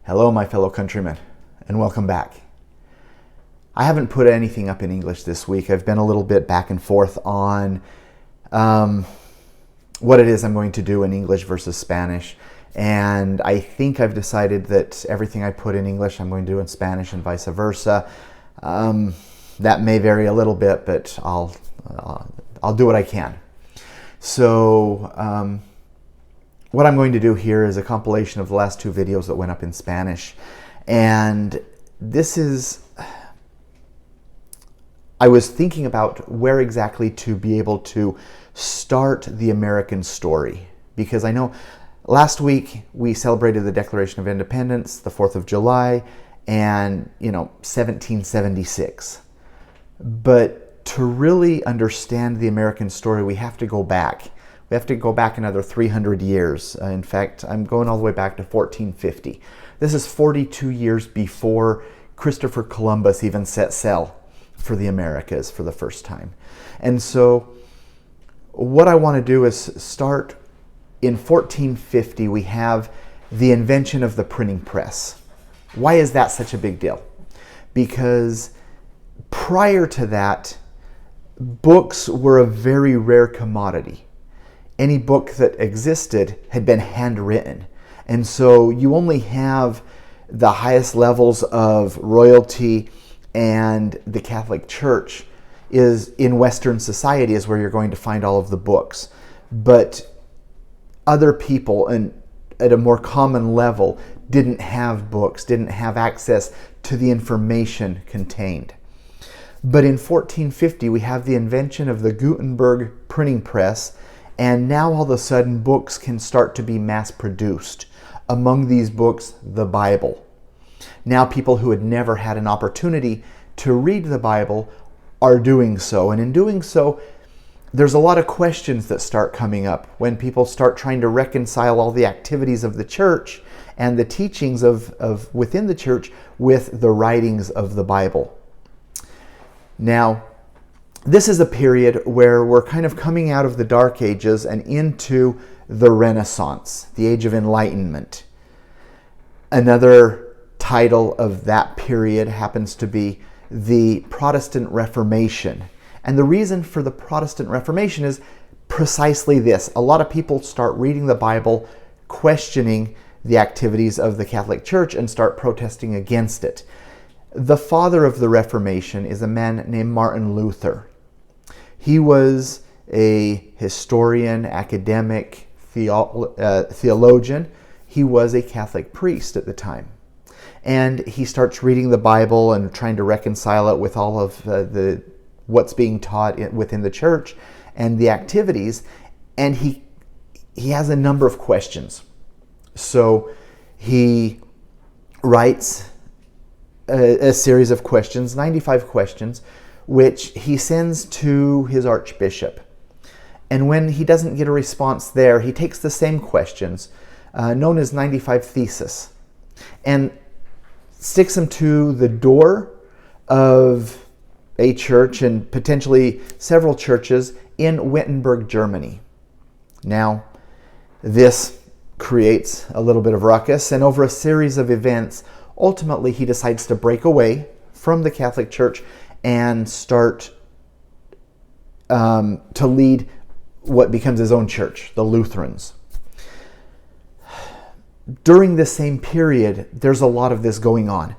Hello, my fellow countrymen, and welcome back. I haven't put anything up in English this week. I've been a little bit back and forth on what it is I'm going to do in English versus Spanish. And I think I've decided that everything I put in English, I'm going to do in Spanish and vice versa. That may vary a little bit, but I'll do what I can. So what I'm going to do here is a compilation of the last two videos that went up in Spanish. And this is, I was thinking about where exactly to be able to start the American story. Because I know last week we celebrated the Declaration of Independence, the 4th of July, and 1776. But to really understand the American story, we have to go back. We have to go back another 300 years. In fact, I'm going all the way back to 1450. This is 42 years before Christopher Columbus even set sail for the Americas for the first time. And so what I want to do is start in 1450. We have the invention of the printing press. Why is that such a big deal? Because prior to that, books were a very rare commodity. Any book that existed had been handwritten. And so you only have the highest levels of royalty, and the Catholic Church is in Western society is where you're going to find all of the books. But other people and at a more common level didn't have books, didn't have access to the information contained. But in 1450 we have the invention of the Gutenberg printing press. And now all of a sudden books can start to be mass produced. Among these books, the Bible. Now people who had never had an opportunity to read the Bible are doing so. And in doing so, there's a lot of questions that start coming up when people start trying to reconcile all the activities of the church and the teachings of within the church with the writings of the Bible. Now, this is a period where we're kind of coming out of the Dark Ages and into the Renaissance, the Age of Enlightenment. Another title of that period happens to be the Protestant Reformation. And the reason for the Protestant Reformation is precisely this. A lot of people start reading the Bible, questioning the activities of the Catholic Church, and start protesting against it. The father of the Reformation is a man named Martin Luther. He was a historian, academic, theologian. He was a Catholic priest at the time. And he starts reading the Bible and trying to reconcile it with all of what's being taught within the church and the activities. And he has a number of questions. So he writes a series of questions, 95 questions, which he sends to his archbishop. And when he doesn't get a response there, he takes the same questions, known as 95 Theses, and sticks them to the door of a church and potentially several churches in Wittenberg, Germany. Now, this creates a little bit of ruckus, and over a series of events, ultimately he decides to break away from the Catholic Church and start to lead what becomes his own church, the Lutherans. During this same period, there's a lot of this going on.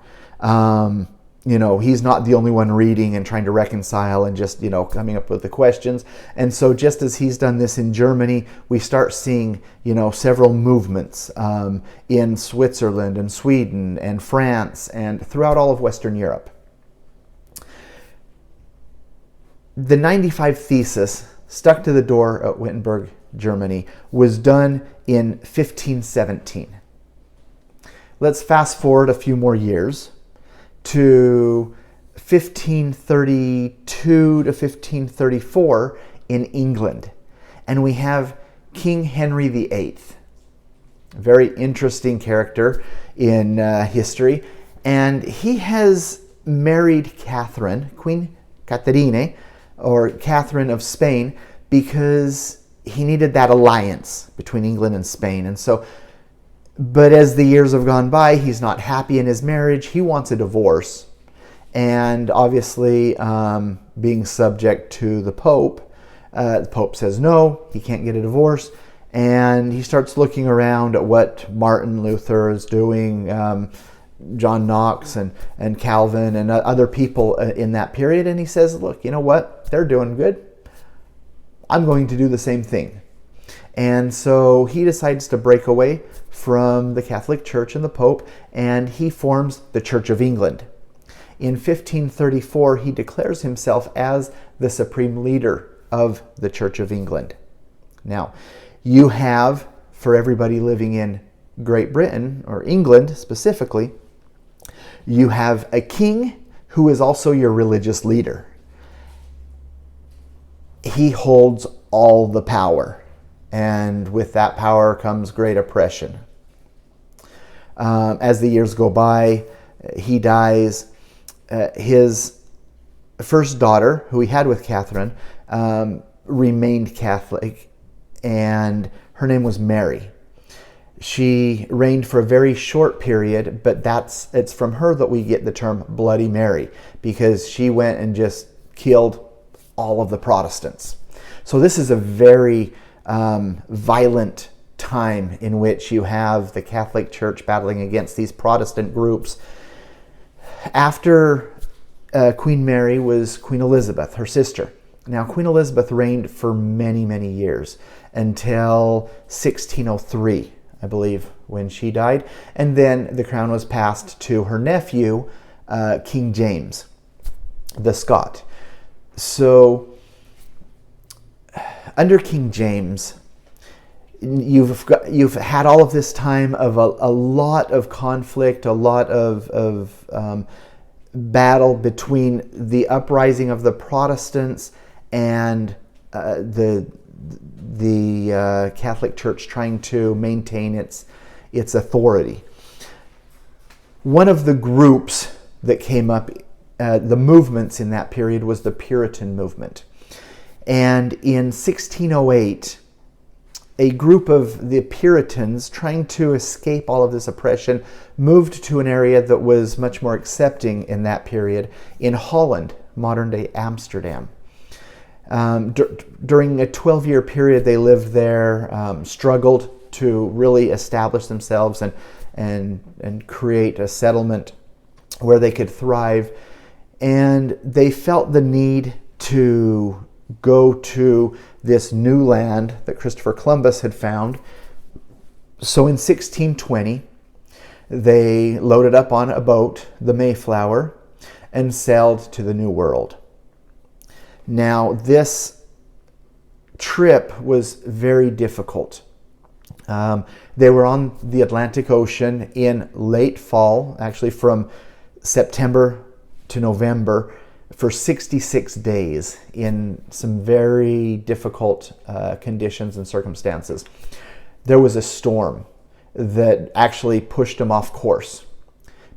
He's not the only one reading and trying to reconcile and just, coming up with the questions. And so just as he's done this in Germany, we start seeing, several movements in Switzerland and Sweden and France and throughout all of Western Europe. The 95 Theses, stuck to the door at Wittenberg, Germany, was done in 1517. Let's fast forward a few more years to 1532 to 1534 in England. And we have King Henry VIII, a very interesting character in history. And he has married Catherine, Queen Catherine, or Catherine of Spain, because he needed that alliance between England and Spain. And so But as the years have gone by, he's not happy in his marriage. He wants a divorce. And obviously, being subject to the Pope says no, he can't get a divorce. And he starts looking around at what Martin Luther is doing, John Knox and Calvin and other people in that period. And he says, look, you know what? They're doing good. I'm going to do the same thing. And so he decides to break away from the Catholic Church and the Pope, and he forms the Church of England. In 1534, he declares himself as the supreme leader of the Church of England. Now, you have, for everybody living in Great Britain, or England specifically, you have a king who is also your religious leader. He holds all the power, and with that power comes great oppression. As the years go by, he dies. His first daughter, who he had with Catherine, remained Catholic, and her name was Mary. She reigned for a very short period, but it's from her that we get the term Bloody Mary, because she went and just killed all of the Protestants. So this is a very violent time in which you have the Catholic Church battling against these Protestant groups. After Queen Mary was Queen Elizabeth, her sister. Now, Queen Elizabeth reigned for many, many years until 1603, I believe, when she died. And then the crown was passed to her nephew, King James, the Scot. So, under King James, you've had all of this time of a lot of conflict, a lot of battle between the uprising of the Protestants and the Catholic Church trying to maintain its authority. One of the groups that came up, the movements in that period, was the Puritan Movement. And in 1608, a group of the Puritans, trying to escape all of this oppression, moved to an area that was much more accepting in that period, in Holland, modern-day Amsterdam. During a 12-year period, they lived there, struggled to really establish themselves and create a settlement where they could thrive. And they felt the need to go to this new land that Christopher Columbus had found. So in 1620, they loaded up on a boat, the Mayflower, and sailed to the New World. Now, this trip was very difficult. They were on the Atlantic Ocean in late fall, actually from September to November, for 66 days in some very difficult conditions and circumstances. There was a storm that actually pushed them off course,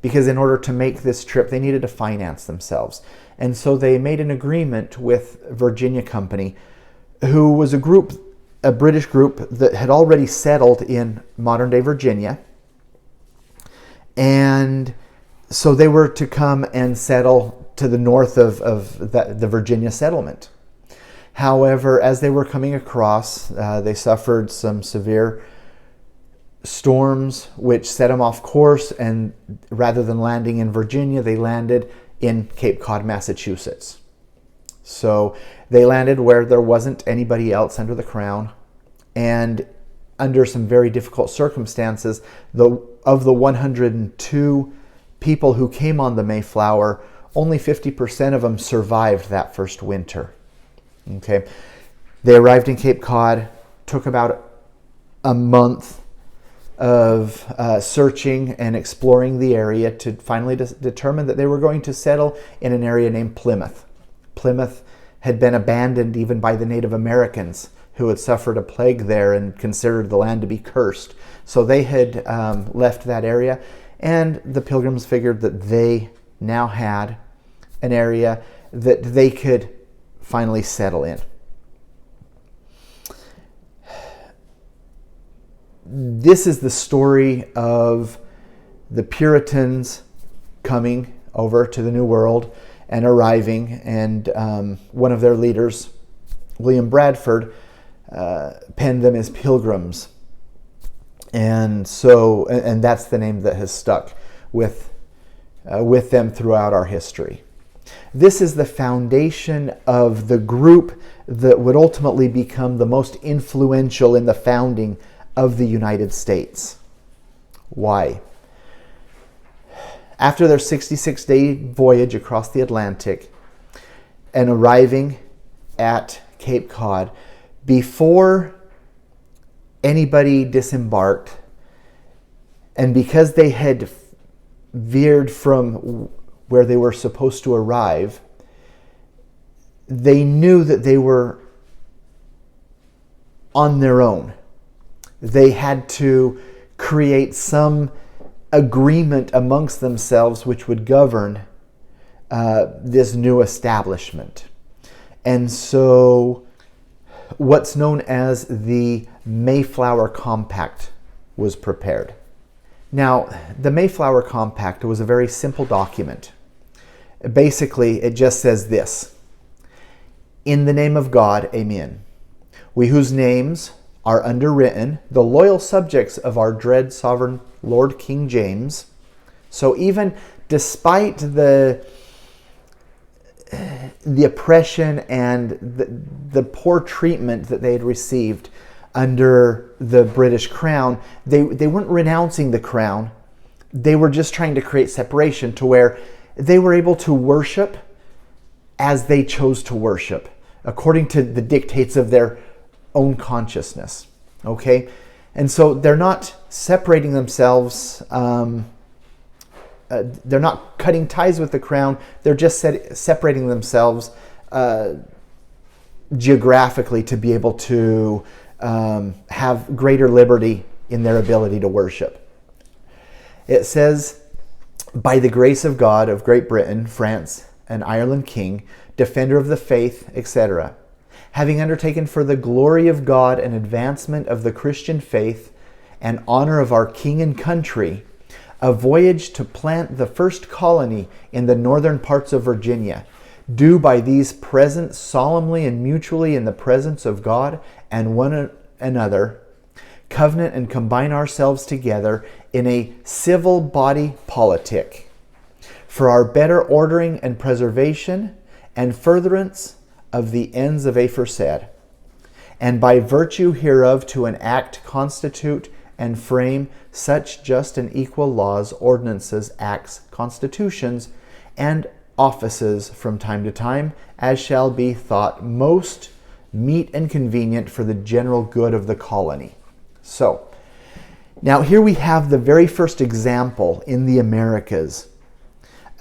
because in order to make this trip, they needed to finance themselves. And so they made an agreement with Virginia Company, who was a British group that had already settled in modern-day Virginia. And so they were to come and settle to the north of the Virginia settlement. However, as they were coming across, they suffered some severe storms which set them off course, and rather than landing in Virginia, they landed in Cape Cod, Massachusetts. So they landed where there wasn't anybody else under the crown, and under some very difficult circumstances. Of the 102 people who came on the Mayflower, only 50% of them survived that first winter. Okay, they arrived in Cape Cod, took about a month of searching and exploring the area to finally determine that they were going to settle in an area named Plymouth. Plymouth had been abandoned even by the Native Americans, who had suffered a plague there and considered the land to be cursed. So they had left that area, and the Pilgrims figured that they now had an area that they could finally settle in. This is the story of the Puritans coming over to the New World and arriving, and one of their leaders, William Bradford, penned them as Pilgrims. And that's the name that has stuck with them throughout our history. This is the foundation of the group that would ultimately become the most influential in the founding of the United States. Why? After their 66-day voyage across the Atlantic and arriving at Cape Cod, before anybody disembarked, and because they had veered from where they were supposed to arrive, they knew that they were on their own. They had to create some agreement amongst themselves which would govern this new establishment. And so what's known as the Mayflower Compact was prepared. Now, the Mayflower Compact was a very simple document. Basically, it just says this: "In the name of God, amen. We whose names are underwritten, the loyal subjects of our dread sovereign Lord King James." So even despite the oppression and the poor treatment that they had received under the British Crown, they weren't renouncing the Crown. They were just trying to create separation to where they were able to worship as they chose to worship, according to the dictates of their own consciousness. Okay? And so they're not separating themselves, they're not cutting ties with the Crown, they're just separating themselves geographically to be able to have greater liberty in their ability to worship. It says, "By the grace of God of Great Britain, France, and Ireland King, defender of the faith, etc., having undertaken for the glory of God and advancement of the Christian faith and honor of our King and country, a voyage to plant the first colony in the northern parts of Virginia, do by these present solemnly and mutually in the presence of God and one another, covenant and combine ourselves together in a civil body politic, for our better ordering and preservation and furtherance of the ends of aforesaid, and by virtue hereof to enact, constitute, and frame such just and equal laws, ordinances, acts, constitutions, and offices from time to time, as shall be thought most meet and convenient for the general good of the colony." So, now here we have the very first example in the Americas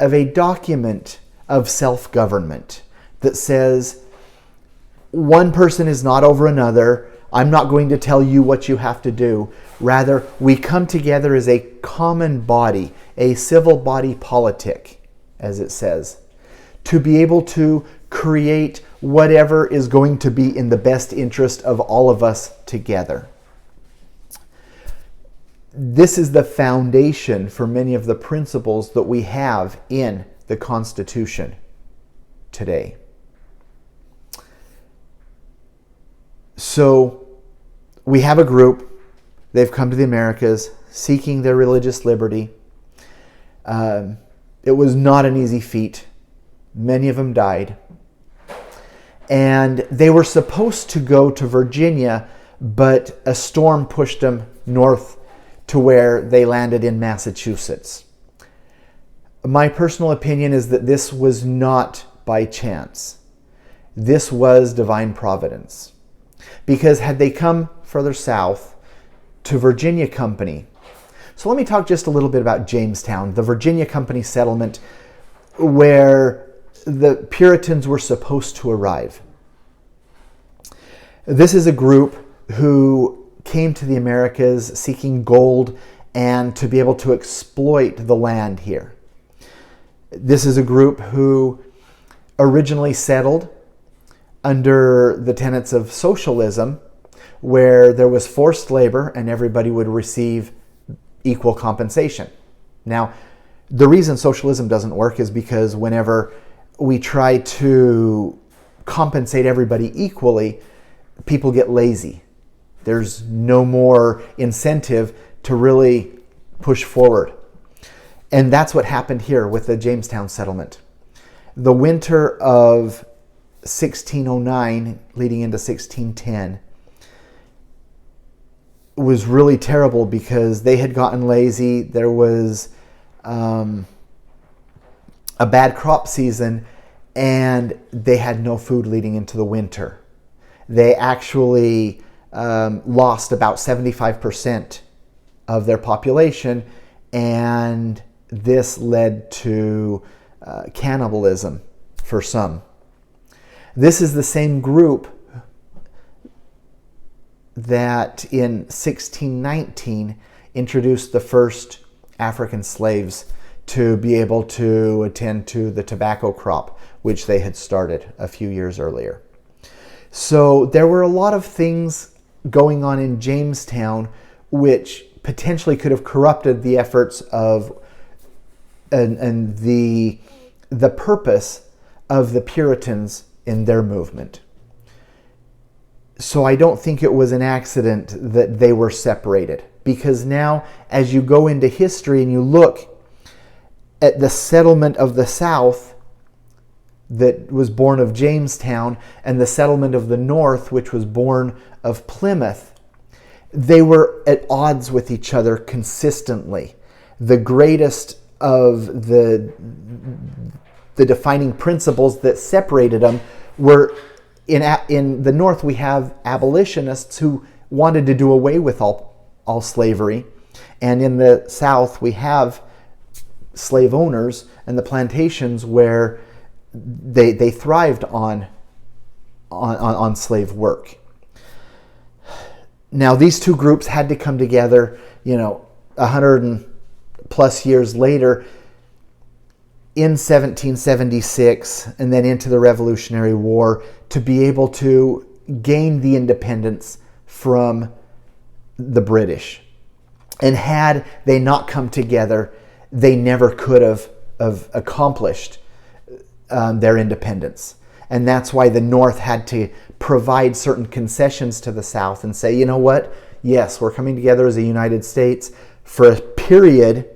of a document of self-government that says, one person is not over another. I'm not going to tell you what you have to do. Rather, we come together as a common body, a civil body politic, as it says, to be able to create whatever is going to be in the best interest of all of us together. This is the foundation for many of the principles that we have in the Constitution today. So we have a group, they've come to the Americas seeking their religious liberty. It was not an easy feat. Many of them died. And they were supposed to go to Virginia, but a storm pushed them north to where they landed in Massachusetts. My personal opinion is that this was not by chance. This was divine providence. Because had they come further south to Virginia Company. So let me talk just a little bit about Jamestown, the Virginia Company settlement where the Puritans were supposed to arrive. This is a group who came to the Americas seeking gold and to be able to exploit the land here. This is a group who originally settled under the tenets of socialism, where there was forced labor and everybody would receive equal compensation. Now, the reason socialism doesn't work is because whenever we try to compensate everybody equally, people get lazy. There's no more incentive to really push forward. And that's what happened here with the Jamestown Settlement. The winter of 1609 leading into 1610 was really terrible because they had gotten lazy. There was a bad crop season, and they had no food leading into the winter. They actually lost about 75% of their population, and this led to cannibalism for some. This is the same group that in 1619 introduced the first African slaves to be able to attend to the tobacco crop, which they had started a few years earlier. So there were a lot of things going on in Jamestown which potentially could have corrupted the efforts of and the purpose of the Puritans in their movement. So I don't think it was an accident that they were separated, because now as you go into history and you look at the settlement of the South that was born of Jamestown and the settlement of the North, which was born of Plymouth, they were at odds with each other consistently. The greatest of the defining principles that separated them were in the North. We have abolitionists who wanted to do away with all slavery, and in the South we have slave owners and the plantations where they thrived on slave work. Now these two groups had to come together, 100 and plus years later in 1776 and then into the Revolutionary War to be able to gain the independence from the British. And had they not come together, they never could have accomplished their independence. And that's why the North had to provide certain concessions to the South and say, you know what? Yes, we're coming together as a United States. For a period,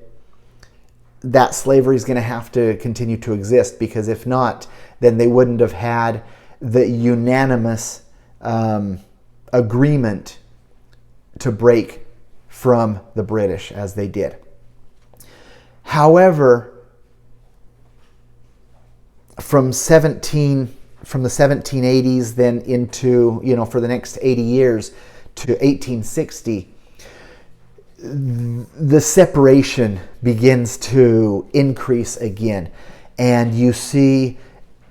that slavery is going to have to continue to exist, because if not, then they wouldn't have had the unanimous agreement to break from the British as they did. However, from the 1780s then into, for the next 80 years to 1860, the separation begins to increase again. And you see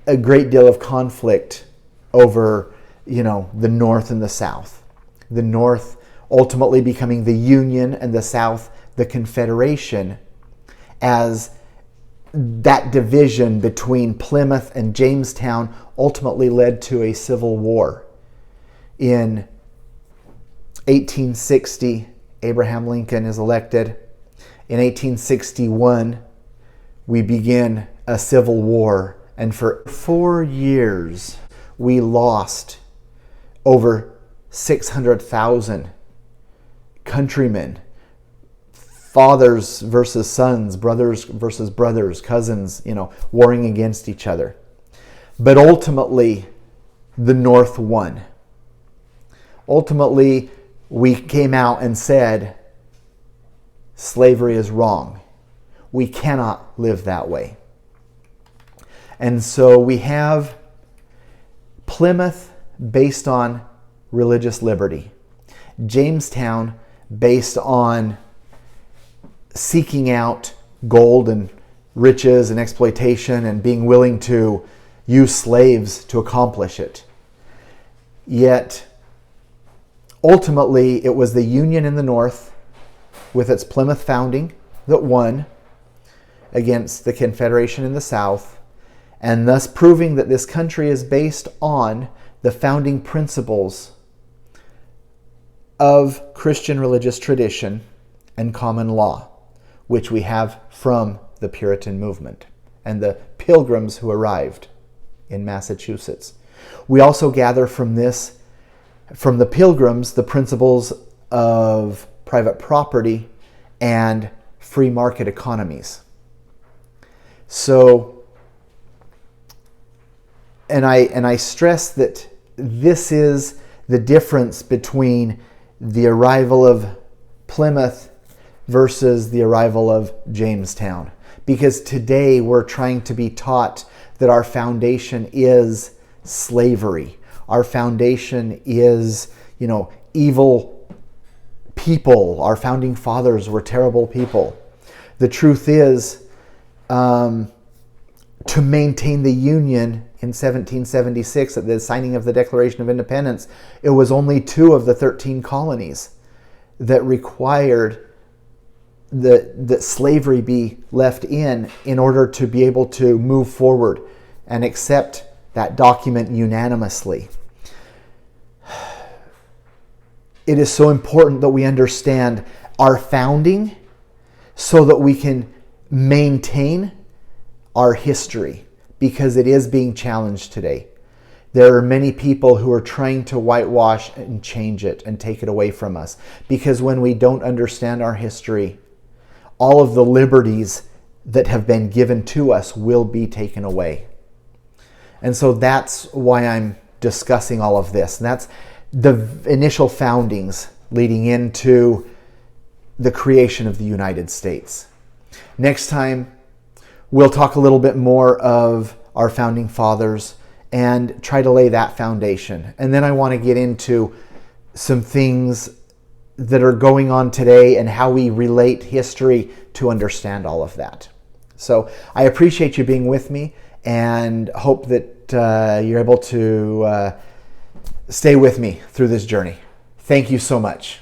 a great deal of conflict over, the North and the South. The North ultimately becoming the Union and the South the Confederation, as that division between Plymouth and Jamestown ultimately led to a civil war. In 1860, Abraham Lincoln is elected. In 1861, we begin a civil war. And for 4 years, we lost over 600,000 countrymen. Fathers versus sons, brothers versus brothers, cousins, warring against each other. But ultimately, the North won. Ultimately, we came out and said, slavery is wrong. We cannot live that way. And so we have Plymouth based on religious liberty. Jamestown based on seeking out gold and riches and exploitation and being willing to use slaves to accomplish it. Yet, ultimately, it was the Union in the North with its Plymouth founding that won against the Confederation in the South, and thus proving that this country is based on the founding principles of Christian religious tradition and common law, which we have from the Puritan Movement and the Pilgrims who arrived in Massachusetts. We also gather from the Pilgrims, the principles of private property and free market economies. So, and I stress that this is the difference between the arrival of Plymouth versus the arrival of Jamestown. Because today we're trying to be taught that our foundation is slavery. Our foundation is, evil people. Our founding fathers were terrible people. The truth is, to maintain the Union in 1776 at the signing of the Declaration of Independence, it was only 2 of the 13 colonies that required that slavery be left in order to be able to move forward and accept that document unanimously. It is so important that we understand our founding so that we can maintain our history, because it is being challenged today. There are many people who are trying to whitewash and change it and take it away from us, because when we don't understand our history, all of the liberties that have been given to us will be taken away. And so that's why I'm discussing all of this. And that's the initial foundings leading into the creation of the United States. Next time, we'll talk a little bit more of our founding fathers and try to lay that foundation. And then I want to get into some things that are going on today and how we relate history to understand all of that. So I appreciate you being with me and hope that you're able to stay with me through this journey. Thank you so much.